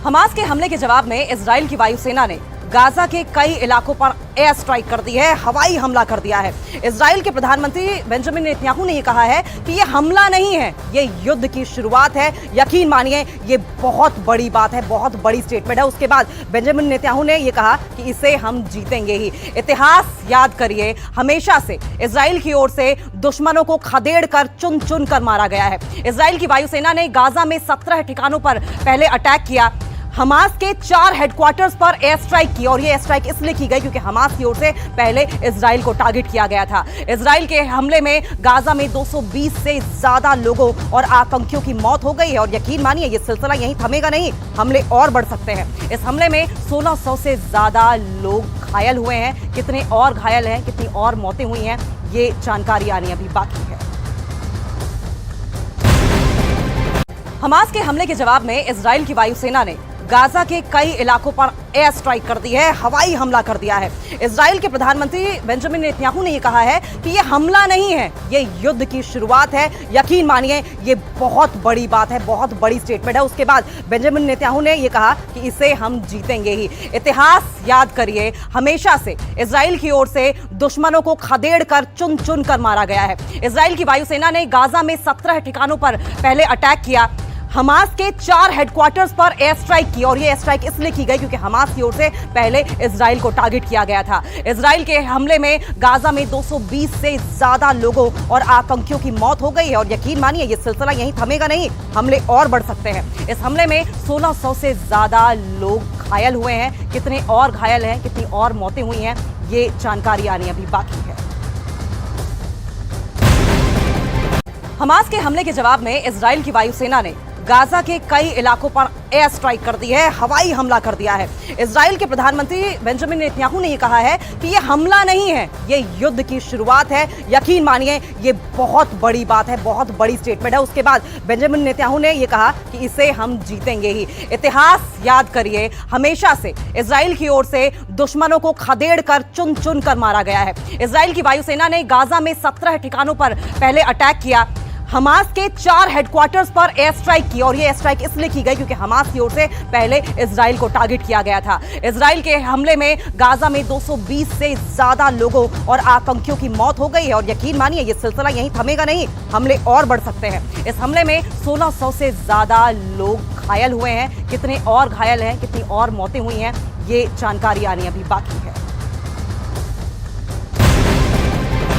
Hamas के हमले के जवाब में इजराइल की वायुसेना ने गाजा के कई इलाकों पर एयर स्ट्राइक कर दी है, हवाई हमला कर दिया है। इजराइल के प्रधानमंत्री बेंजामिन नेतन्याहू ने यह कहा है कि यह हमला नहीं है, ये युद्ध की शुरुआत है। यकीन मानिए ये बहुत बड़ी बात है, बहुत बड़ी स्टेटमेंट है। उसके बाद बेंजामिन नेतन्याहू ने यह कहा कि इसे हम जीतेंगे ही। इतिहास याद करिए, हमेशा से इजराइल की ओर से दुश्मनों को खदेड़ कर चुन चुन कर मारा गया है। इजराइल की वायुसेना ने गाजा में 17 ठिकानों पर पहले अटैक किया, हमास के 4 हेडक्वार्टर्स पर एयर स्ट्राइक की, और ये एयर स्ट्राइक इसलिए की गई क्योंकि हमास की ओर से पहले इजराइल को टारगेट किया गया था। इजराइल के हमले में गाजा में 220 से ज्यादा लोगों और आतंकियों की मौत हो गई है, और यकीन मानिए ये सिलसिला यहीं थमेगा नहीं, हमले और बढ़ सकते हैं। इस हमले में 1600 से ज्यादा लोग घायल हुए हैं। कितने और घायल हैं, कितनी और मौतें हुई हैं, ये जानकारी आनी अभी बाकी है। हमास के हमले के जवाब में इजराइल की वायुसेना ने गाजा के कई इलाकों पर एयर स्ट्राइक कर दी है, हवाई हमला कर दिया है। इजराइल के प्रधानमंत्री बेंजामिन नेतन्याहू ने यह कहा है कि यह हमला नहीं है, ये युद्ध की शुरुआत है। यकीन मानिए ये बहुत बड़ी बात है, बहुत बड़ी स्टेटमेंट है। उसके बाद बेंजामिन नेतन्याहू ने यह कहा कि इसे हम जीतेंगे ही। इतिहास याद करिए, हमेशा से इजराइल की ओर से दुश्मनों को खदेड़ कर चुन चुन कर मारा गया है। इजराइल की वायुसेना ने गाजा में 17 ठिकानों पर पहले अटैक किया, हमास के 4 हेडक्वार्टर्स पर एयर स्ट्राइक की, और ये एयर स्ट्राइक इसलिए की गई क्योंकि हमास की ओर से पहले इजराइल को टारगेट किया गया था। इजराइल के हमले में गाजा में 220 से ज्यादा लोगों और आतंकियों की मौत हो गई है, और यकीन मानिए ये सिलसिला यहीं थमेगा नहीं, हमले और बढ़ सकते हैं। इस हमले में 1600 से ज्यादा लोग घायल हुए हैं। कितने और घायल हैं, कितनी और मौतें हुई हैं, ये जानकारी आनी अभी बाकी है। हमास के हमले के जवाब में इजराइल की वायुसेना ने गाजा के कई इलाकों पर एयर स्ट्राइक कर दी है, हवाई हमला कर दिया है। इजराइल के प्रधानमंत्री बेंजामिन नेतन्याहू ने यह कहा है कि यह हमला नहीं है, ये युद्ध की शुरुआत है। यकीन मानिए ये बहुत बड़ी बात है, बहुत बड़ी स्टेटमेंट है। उसके बाद बेंजामिन नेतन्याहू ने यह कहा कि इसे हम जीतेंगे ही। इतिहास याद करिए, हमेशा से इजराइल की ओर से दुश्मनों को खदेड़ कर चुन चुन कर मारा गया है। इजराइल की वायुसेना ने गाजा में 17 ठिकानों पर पहले अटैक किया, हमास के 4 हेडक्वार्टर्स पर एयर स्ट्राइक की, और ये एयर स्ट्राइक इसलिए की गई क्योंकि हमास की ओर से पहले इजराइल को टारगेट किया गया था। इजराइल के हमले में गाजा में 220 से ज्यादा लोगों और आतंकियों की मौत हो गई है, और यकीन मानिए ये सिलसिला यहीं थमेगा नहीं, हमले और बढ़ सकते हैं। इस हमले में 1600 से ज्यादा लोग घायल हुए हैं। कितने और घायल हैं, कितनी और मौतें हुई हैं, ये जानकारी आनी अभी बाकी है।